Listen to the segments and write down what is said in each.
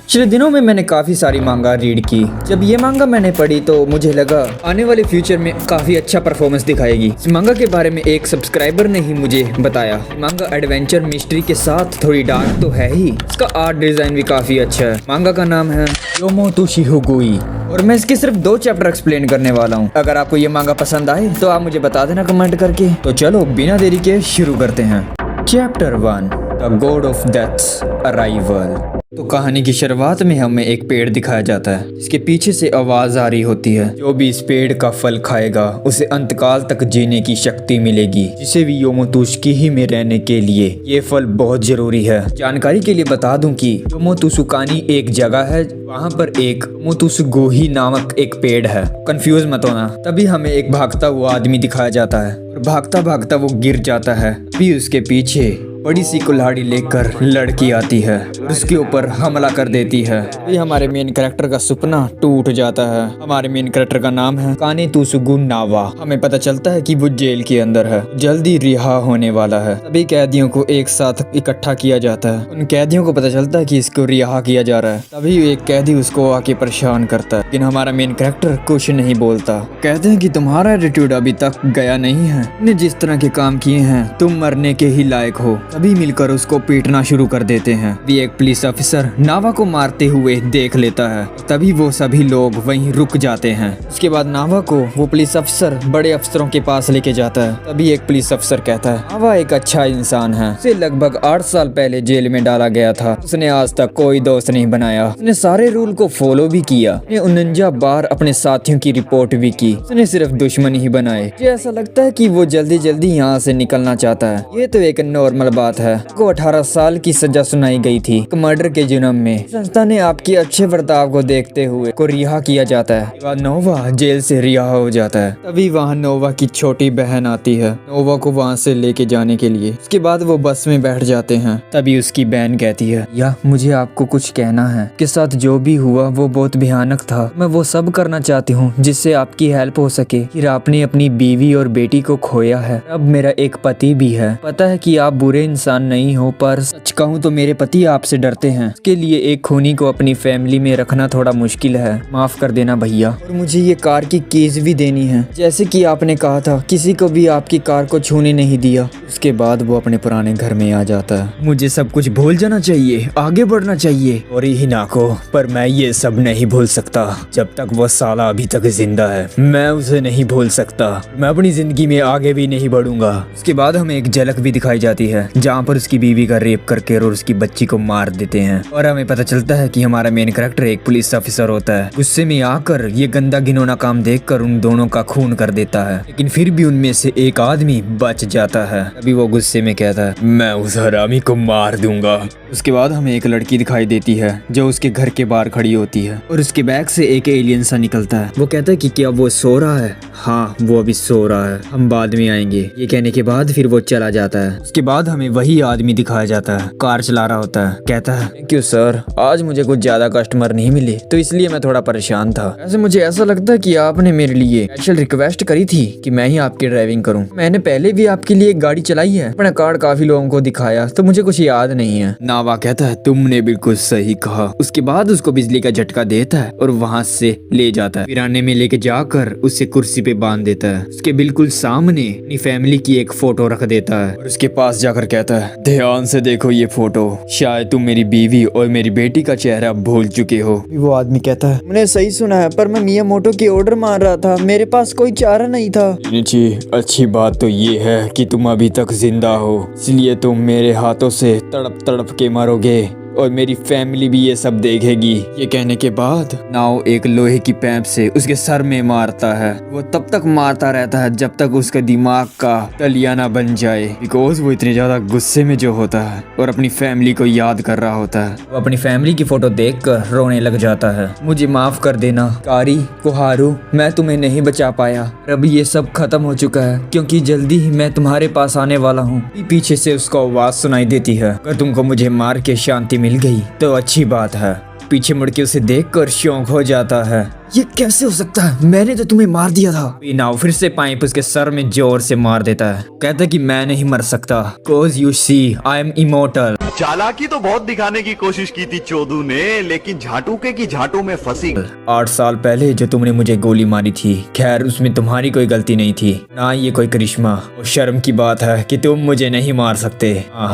पिछले दिनों में मैंने काफ़ी सारी मांगा रीड की। जब ये मांगा मैंने पढ़ी तो मुझे लगा आने वाले फ्यूचर में काफ़ी अच्छा परफॉर्मेंस दिखाएगी। इस मांगा के बारे में एक सब्सक्राइबर ने ही मुझे बताया। मांगा एडवेंचर मिस्ट्री के साथ थोड़ी डार्क तो है ही, इसका आर्ट डिज़ाइन भी काफ़ी अच्छा है। मांगा का नाम है योमोतोशी हुगुई और मैं इसके सिर्फ 2 चैप्टर एक्सप्लेन करने वाला हूँ। अगर आपको ये मांगा पसंद आए तो आप मुझे बता देना कमेंट करके। तो चलो बिना देरी के शुरू करते हैं। Chapter 1 the God of deaths arrival. तो कहानी की शुरुआत में हमें एक पेड़ दिखाया जाता है जिसके पीछे से आवाज आ रही होती है, जो भी इस पेड़ का फल खाएगा उसे अंतकाल तक जीने की शक्ति मिलेगी, जिसे भी योमोतुसुकी में रहने के लिए ये फल बहुत जरूरी है। जानकारी के लिए बता दूं कि योमोतुसुकानी एक जगह है, वहाँ पर एक योमोतसुगुही नामक एक पेड़ है। कंफ्यूज मत होना। तभी हमें एक भागता हुआ आदमी दिखाया जाता है और भागता भागता वो गिर जाता है। भी उसके पीछे बड़ी सी कुल्हाड़ी लेकर लड़की आती है और उसके ऊपर हमला कर देती है। ये हमारे मेन कैरेक्टर का सपना टूट जाता है। हमारे मेन कैरेक्टर का नाम है कानेतसुगु नावा। हमें पता चलता है कि वो जेल के अंदर है, जल्दी रिहा होने वाला है। सभी कैदियों को एक साथ इकट्ठा किया जाता है। उन कैदियों को पता चलता है कि इसको रिहा किया जा रहा है। तभी एक कैदी उसको आके परेशान करता है, लेकिन हमारा मेन कैरेक्टर कुछ नहीं बोलता। कहते हैं कि तुम्हारा एटीट्यूड अभी तक गया नहीं है, तुमने जिस तरह के काम किए हैं तुम मरने के ही लायक हो। सभी मिलकर उसको पीटना शुरू कर देते हैं। भी एक पुलिस ऑफिसर नावा को मारते हुए देख लेता है। तभी वो सभी लोग वहीं रुक जाते हैं। उसके बाद नावा को वो पुलिस अफसर बड़े अफसरों के पास लेके जाता है। तभी एक पुलिस अफसर कहता है नावा एक अच्छा इंसान है, उसे लगभग 8 साल पहले जेल में डाला गया था। उसने आज तक कोई दोस्त नहीं बनाया, उसने सारे रूल को फॉलो भी किया, उसने 49 बार अपने साथियों की रिपोर्ट भी की, उसने सिर्फ दुश्मन ही बनाए। मुझे ऐसा लगता है कि वो जल्दी जल्दी यहाँ से निकलना चाहता है। ये तो एक नॉर्मल बात है। को 18 साल की सजा सुनाई गई थी मर्डर के जुर्म में। संस्था ने आपके अच्छे बर्ताव को देखते हुए को रिहा किया जाता है। नोवा जेल से रिहा हो जाता है। तभी वहाँ नोवा की छोटी बहन आती है नोवा को वहाँ से लेके जाने के लिए। उसके बाद वो बस में बैठ जाते हैं। तभी उसकी बहन कहती है या मुझे आपको कुछ कहना है, के साथ जो भी हुआ वो बहुत भयानक था। मैं वो सब करना चाहती हूँ जिससे आपकी हेल्प हो सके। फिर आपने अपनी बीवी और बेटी को खोया है, अब मेरा एक पति भी है। पता है कि आप बुरे इंसान नहीं हो, पर सच कहूँ तो मेरे पति आपसे डरते हैं। इसके लिए एक खूनी को अपनी फैमिली में रखना थोड़ा मुश्किल है, माफ कर देना भैया। और मुझे ये कार की कीज भी देनी है, जैसे कि आपने कहा था किसी को भी आपकी कार को छूने नहीं दिया। उसके बाद वो अपने पुराने घर में आ जाता है। मुझे सब कुछ भूल जाना चाहिए, आगे बढ़ना चाहिए। और ही ना को, पर मैं ये सब नहीं भूल सकता जब तक वो साला अभी तक जिंदा है। मैं उसे नहीं भूल सकता, मैं अपनी जिंदगी में आगे भी नहीं बढ़ूंगा। उसके बाद हमें एक झलक भी दिखाई जाती है जहाँ पर उसकी बीवी का रेप करके और उसकी बच्ची को मार देते हैं। और हमें पता चलता है कि हमारा मेन कैरेक्टर एक पुलिस ऑफिसर होता है। गुस्से में आकर ये गंदा घिनौना काम देखकर उन दोनों का खून कर देता है, लेकिन फिर भी उनमें से एक आदमी बच जाता है। तभी वो गुस्से में कहता है मैं उस हरामी को मार दूंगा। उसके बाद हमें एक लड़की दिखाई देती है जो उसके घर के बाहर खड़ी होती है और उसके बैग से एक एलियन सा निकलता है। वो कहता है कि क्या वो सो रहा है? हाँ वो अभी सो रहा है, हम बाद में आएंगे। ये कहने के बाद फिर वो चला जाता है। उसके बाद हमें वही आदमी दिखाया जाता है, कार चला रहा होता है। कहता है थैंक यू सर, आज मुझे कुछ ज्यादा कस्टमर नहीं मिले तो इसलिए मैं थोड़ा परेशान था। ऐसे मुझे ऐसा लगता है कि आपने मेरे लिए स्पेशल रिक्वेस्ट करी थी कि मैं ही आपकी ड्राइविंग करूं। मैंने पहले भी आपके लिए एक गाड़ी चलाई है, अपना कार्ड काफी लोगों को दिखाया तो मुझे कुछ याद नहीं है। नावा कहता है तुमने बिल्कुल सही कहा। उसके बाद उसको बिजली का झटका देता है और वहाँ से ले जाता है। पिराने में लेके जाकर उसे कुर्सी पे बांध देता है। उसके बिल्कुल सामने अपनी फैमिली की एक फोटो रख देता है और उसके पास जाकर कहता है ध्यान से देखो ये फोटो, शायद तुम मेरी बीवी और मेरी बेटी का चेहरा भूल चुके हो। वो आदमी कहता है मैंने सही सुना है, पर मैं मियामोटो की ऑर्डर मान रहा था, मेरे पास कोई चारा नहीं था। अच्छी बात तो ये है कि तुम अभी तक जिंदा हो, इसलिए तुम मेरे हाथों से तड़प तड़प के मरोगे और मेरी फैमिली भी ये सब देखेगी। ये कहने के बाद नाव एक लोहे की पैप से उसके सर में मारता है। वो तब तक मारता रहता है जब तक उसका दिमाग का तलिया ना बन जाए, बिकॉज वो इतने ज्यादा गुस्से में जो होता है और अपनी फैमिली को याद कर रहा होता है। वो अपनी फैमिली की फोटो देखकर रोने लग जाता है। मुझे माफ कर देना कारी कोहारू, मैं तुम्हें नहीं बचा पाया। अब ये सब खत्म हो चुका है क्योंकि जल्दी ही मैं तुम्हारे पास आने वाला हूँ। पीछे से उसको आवाज सुनाई देती है, अगर तुमको मुझे मार के शांति मिल गई तो अच्छी बात है। पीछे मुड़ के उसे देखकर शौक हो जाता है, ये कैसे हो सकता है, मैंने तो तुम्हें मार दिया था। नाव फिर से पाइप उसके सर में जोर से मार देता है। कहता है कि मैं नहीं मर सकता, cause you see I am immortal। चालाकी तो बहुत दिखाने की कोशिश की थी चोदू ने, लेकिन झाटूके की झाटू में फंसी। 8 साल पहले जो तुमने मुझे गोली मारी थी, खैर उसमें तुम्हारी कोई गलती नहीं थी, ना ये कोई करिश्मा। और शर्म की बात है कि तुम मुझे नहीं मार सकते।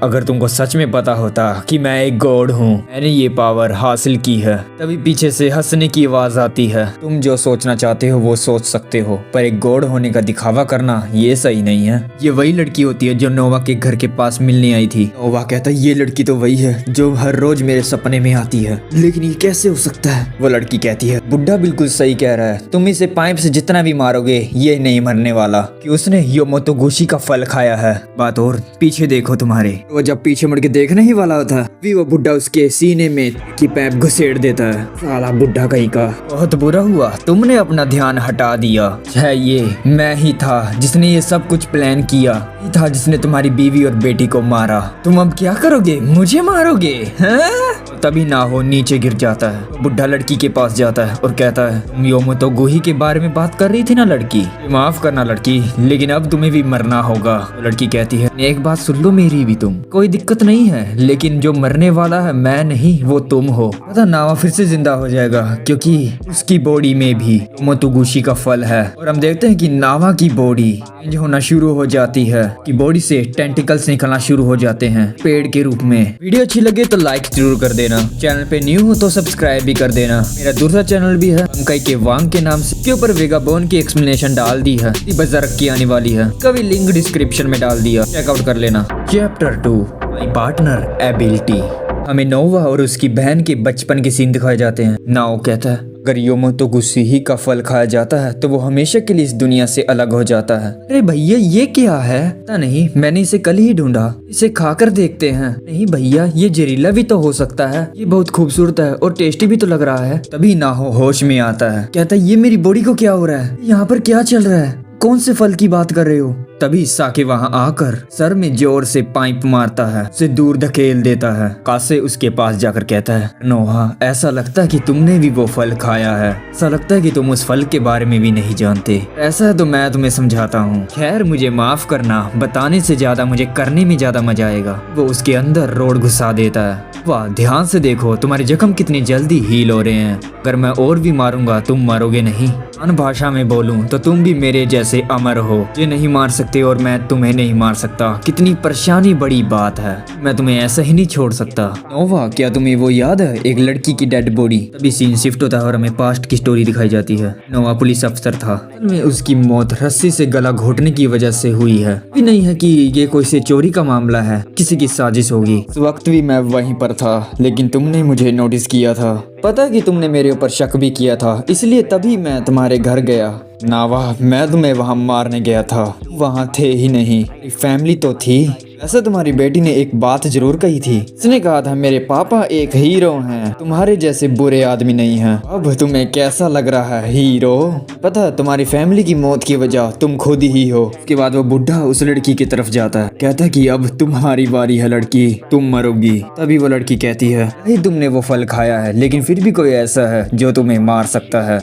अगर तुमको सच में पता होता कि मैं एक गॉड हूँ, मैंने ये पावर हासिल की है, तभी पीछे से हंसने की आवाज आती है। तुम जो सोचना चाहते हो वो सोच सकते हो, पर एक गॉड होने का दिखावा करना ये सही नहीं है। ये वही लड़की होती है जो नोवा के घर के पास मिलने आई थी। नोवा कहता है ये लड़की तो वही है जो हर रोज मेरे सपने में आती है, लेकिन ये कैसे हो सकता है। वो लड़की कहती है बुड्ढा बिल्कुल सही कह रहा है, तुम इसे पाइप से जितना भी मारोगे ये नहीं मरने वाला, कि उसने योमोतोगुशी का फल खाया है। बात और पीछे देखो तुम्हारे। वो जब पीछे मुड़ के देखने ही वाला होता है, भी वो बुड्ढा उसके सीने में की पैप घुसेड़ देता है। साला बुड्ढा कहीं का। बहुत बुरा हुआ तुमने अपना ध्यान हटा दिया। ये मैं ही था जिसने ये सब कुछ प्लान किया, ही था जिसने तुम्हारी बीवी और बेटी को मारा। तुम अब क्या करोगे, मुझे मारोगे हैं? तभी ना हो नीचे गिर जाता है। बुड्ढा लड़की के पास जाता है और कहता है योमोतोगुही के बारे में बात कर रही थी ना लड़की, माफ करना लड़की, लेकिन अब तुम्हें भी मरना होगा। लड़की कहती है एक बात सुन लो मेरी भी, तुम कोई दिक्कत नहीं है, लेकिन जो मरने वाला है मैं नहीं वो तुम हो। पता नावा फिर से जिंदा हो जाएगा क्योंकि उसकी बॉडी में भी योमोतोगुशी का फल है। और हम देखते हैं कि नावा की बॉडी चेंज होना शुरू हो जाती है, कि बॉडी से टेंटिकल्स निकलना शुरू हो जाते हैं पेड़ के रूप में। वीडियो अच्छी लगे तो लाइक जरूर कर देना, चैनल पे न्यू हो तो सब्सक्राइब भी कर देना। मेरा दूसरा चैनल भी है अंकाई के वांग के नाम से, के ऊपर वेगाबोन की एक्सप्लेनेशन डाल दी है, बजरक की आने वाली है, कभी लिंक डिस्क्रिप्शन में डाल दिया, चेकआउट कर लेना। Chapter 2 my partner ability. हमें नोवा और उसकी बहन के बचपन के सीन दिखाए जाते हैं। नाओ कहता है अगर योमोतोगुशी ही का फल खाया जाता है तो वो हमेशा के लिए इस दुनिया से अलग हो जाता है। अरे भैया ये क्या है? पता नहीं, मैंने इसे कल ही ढूंढा, इसे खाकर देखते हैं। नहीं भैया ये जहरीला भी तो हो सकता है, ये बहुत खूबसूरत है और टेस्टी भी तो लग रहा है। तभी ना हो होश में आता है, कहता है ये मेरी बॉडी को क्या हो रहा है, यहाँ पर क्या चल रहा है, कौन से फल की बात कर रहे हो? तभी साके वहाँ आकर सर में जोर से पाइप मारता है, उसे दूर धकेल देता है। कासे उसके पास जाकर कहता है नोहा ऐसा लगता है कि तुमने भी वो फल खाया है, ऐसा लगता है कि तुम उस फल के बारे में भी नहीं जानते। ऐसा है तो मैं तुम्हें समझाता हूँ। खैर मुझे माफ करना, बताने से ज्यादा मुझे करने में ज्यादा मजा आएगा। वो उसके अंदर रोड घुसा देता है। वाह ध्यान से देखो तुम्हारे जख्म कितनी जल्दी हील हो रहे हैं। अगर मैं और भी मारूंगा तुम मरोगे नहीं। अन भाषा में बोलूं तो तुम भी मेरे जैसे अमर हो, ये नहीं मार सकते और मैं तुम्हें नहीं मार सकता। कितनी परेशानी बड़ी बात है, मैं तुम्हें ऐसा ही नहीं छोड़ सकता। नोवा क्या तुम्हें वो याद है, एक लड़की की डेड बॉडी? तभी सीन शिफ्ट होता है और हमें पास्ट की स्टोरी दिखाई जाती है। नोवा पुलिस अफसर था, असल में उसकी मौत रस्सी से गला घोटने की वजह से हुई है। भी नहीं है कि ये कोई से चोरी का मामला है, किसी की साजिश होगी। उस वक्त भी मैं वहीं पर था, लेकिन तुमने मुझे नोटिस किया था। पता कि तुमने मेरे ऊपर शक भी किया था, इसलिए तभी मैं तुम्हारे घर गया। नावा मैं तुम्हें वहाँ मारने गया था, वहाँ थे ही नहीं, फैमिली तो थी। ऐसा तुम्हारी बेटी ने एक बात जरूर कही थी, उसने कहा था मेरे पापा एक हीरो हैं, तुम्हारे जैसे बुरे आदमी नहीं हैं। अब तुम्हें कैसा लग रहा है हीरो? पता तुम्हारी फैमिली की मौत की वजह तुम खुद ही हो। उसके बाद वो बुढ़ा उस लड़की की तरफ जाता है, कहता है कि अब तुम्हारी बारी है लड़की, तुम मरोगी। तभी वो लड़की कहती है नहीं तुमने वो फल खाया है, लेकिन फिर भी कोई ऐसा है जो तुम्हें मार सकता है।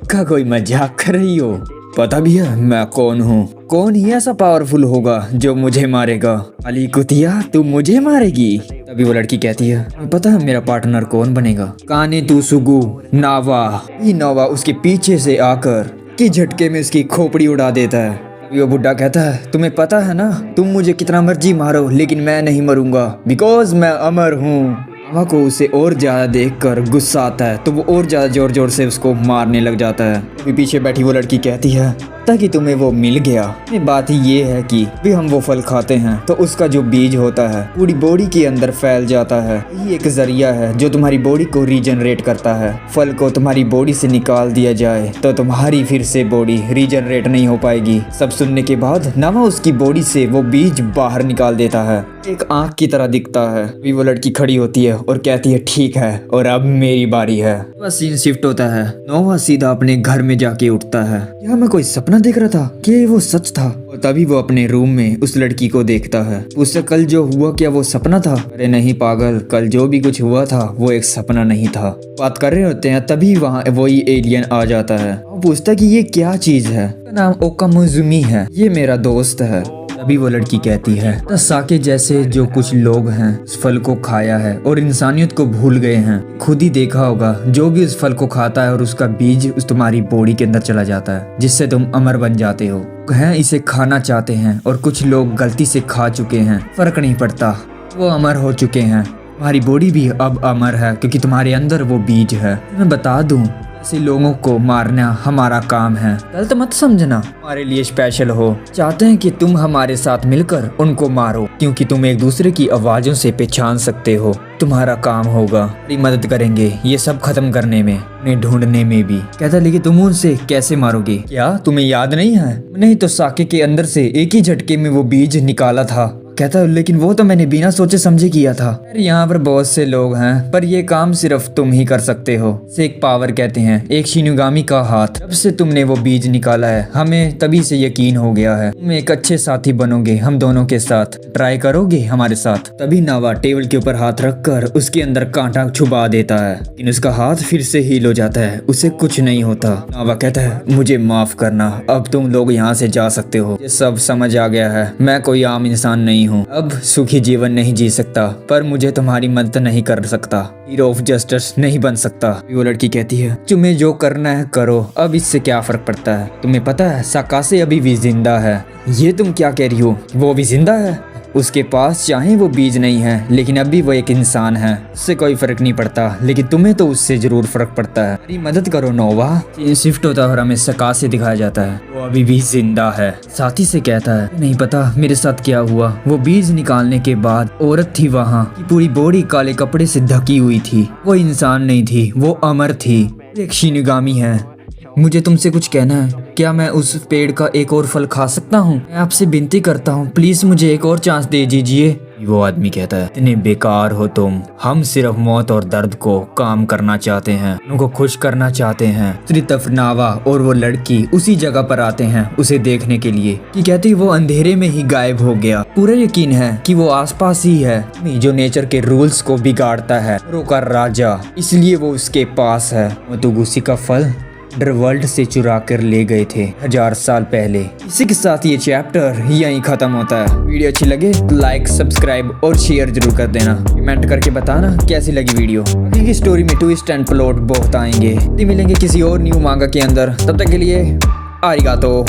क्या कोई मजाक कर रही हो? पता भी है मैं कौन हूँ? कौन ही ऐसा पावरफुल होगा जो मुझे मारेगा? अली कुतिया तू मुझे मारेगी? तभी वो लड़की कहती है पता है मेरा पार्टनर कौन बनेगा? काने तू सुगु नावा। ये नावा उसके पीछे से आकर की झटके में उसकी खोपड़ी उड़ा देता है। तभी वो बुड्ढा कहता है तुम्हें पता है ना, तुम मुझे कितना मर्जी मारो लेकिन मैं नहीं मरूंगा, बिकॉज मैं अमर हूँ। नावा को उसे और ज्यादा देखकर गुस्सा आता है, तो वो और ज्यादा जोर जोर से उसको मारने लग जाता है। अभी पीछे बैठी वो लड़की कहती है ताकि तुम्हें वो मिल गया। बात ही ये है कि भी हम वो फल खाते हैं तो उसका जो बीज होता है पूरी बॉडी के अंदर फैल जाता है। यही एक जरिया है जो तुम्हारी बॉडी को रीजनरेट करता है। फल को तुम्हारी बॉडी से निकाल दिया जाए तो तुम्हारी फिर से बॉडी रीजनरेट नहीं हो पाएगी। सब सुनने के बाद नावा उसकी बॉडी से वो बीज बाहर निकाल देता है, एक आंख की तरह दिखता है। अभी वो लड़की खड़ी होती है और कहती है ठीक है और अब मेरी बारी है। बस सीन शिफ्ट होता है, नोवा सीधा अपने घर में जाके उठता है। यहाँ मैं कोई सपना देख रहा था कि वो सच था? और तभी वो अपने रूम में उस लड़की को देखता है। उससे कल जो हुआ क्या वो सपना था? अरे नहीं पागल, कल जो भी कुछ हुआ था वो एक सपना नहीं था। बात कर रहे होते हैं तभी वहाँ वही एलियन आ जाता है। वो पूछता है कि ये क्या चीज है? नाम ओकामुजुमी है, ये मेरा दोस्त है। अभी वो लड़की कहती है साके जैसे जो कुछ लोग हैं इस फल को खाया है और इंसानियत को भूल गए हैं। खुद ही देखा होगा जो भी उस फल को खाता है और उसका बीज उस तुम्हारी बॉडी के अंदर चला जाता है जिससे तुम अमर बन जाते हो। हैं इसे खाना चाहते हैं और कुछ लोग गलती से खा चुके हैं, फर्क नहीं पड़ता, वो अमर हो चुके हैं। तुम्हारी बॉडी भी अब अमर है क्योंकि तुम्हारे अंदर वो बीज है। मैं बता दूं ऐसे लोगों को मारना हमारा काम है, गलत मत समझना। हमारे लिए स्पेशल हो, चाहते हैं कि तुम हमारे साथ मिलकर उनको मारो क्योंकि तुम एक दूसरे की आवाजों से पहचान सकते हो। तुम्हारा काम होगा, हमारी मदद करेंगे ये सब खत्म करने में, उन्हें ढूंढने में भी। कहता लेकिन तुम उनसे कैसे मारोगे? क्या तुम्हें याद नहीं है? नहीं तो साके के अंदर से एक ही झटके में वो बीज निकाला था। कहता लेकिन वो तो मैंने बिना सोचे समझे किया था। यहाँ पर बहुत से लोग हैं पर ये काम सिर्फ तुम ही कर सकते हो। इसे एक पावर कहते हैं, एक शिनुगामी का हाथ। जब से तुमने वो बीज निकाला है हमें तभी से यकीन हो गया है तुम एक अच्छे साथी बनोगे हम दोनों के साथ। ट्राई करोगे हमारे साथ? तभी नावा टेबल के ऊपर हाथ रखकर उसके अंदर कांटा छुपा देता है लेकिन उसका हाथ फिर से हील हो जाता है, उसे कुछ नहीं होता। नावा कहता है मुझे माफ करना, अब तुम लोग यहाँ से जा सकते हो। ये सब समझ आ गया है, मैं कोई आम इंसान नहीं हूँ, अब सुखी जीवन नहीं जी सकता पर मुझे तुम्हारी मदद नहीं कर सकता, हीरो ऑफ जस्टिस नहीं बन सकता। वो लड़की कहती है तुम्हें जो करना है करो, अब इससे क्या फर्क पड़ता है? तुम्हें पता है साकासे अभी भी जिंदा है। ये तुम क्या कह रही हो? वो भी जिंदा है? उसके पास चाहे वो बीज नहीं है लेकिन अभी वो एक इंसान है, उससे कोई फर्क नहीं पड़ता लेकिन तुम्हें तो उससे जरूर फर्क पड़ता है। मेरी मदद करो नोवा। शिफ्ट होता है और हमें साकासे दिखाया जाता है, वो अभी भी जिंदा है। साथी से कहता है नहीं पता मेरे साथ क्या हुआ, वो बीज निकालने के बाद औरत थी वहाँ की पूरी बॉडी काले कपड़े से ढकी हुई थी, वो इंसान नहीं थी, वो अमर थी, एक शिनुगामी है। मुझे तुमसे कुछ कहना है, क्या मैं उस पेड़ का एक और फल खा सकता हूँ? मैं आपसे विनती करता हूँ प्लीज मुझे एक और चांस दे दीजिए। वो आदमी कहता है इतने बेकार हो तुम, हम सिर्फ मौत और दर्द को काम करना चाहते हैं, उनको खुश करना चाहते हैं। त्रितफ नावा और वो लड़की उसी जगह पर आते हैं उसे देखने के लिए कि कहती वो अंधेरे में ही गायब हो गया। पूरा यकीन है कि वो आसपास ही है, जो नेचर के रूल्स को बिगाड़ता है, का राजा, इसलिए वो उसके पास है। मोतुगुसी का फल अंडरवर्ल्ड से चुरा कर ले गए थे 1000 साल पहले। इसी के साथ ये चैप्टर यहीं खत्म होता है। वीडियो अच्छी लगे तो लाइक, सब्सक्राइब और शेयर जरूर कर देना। कमेंट करके बताना कैसी लगी वीडियो। आगे की स्टोरी में ट्विस्ट एंड प्लॉट बहुत आएंगे। मिलेंगे किसी और न्यू मांगा के अंदर, तब तक के लिए आरिगातो।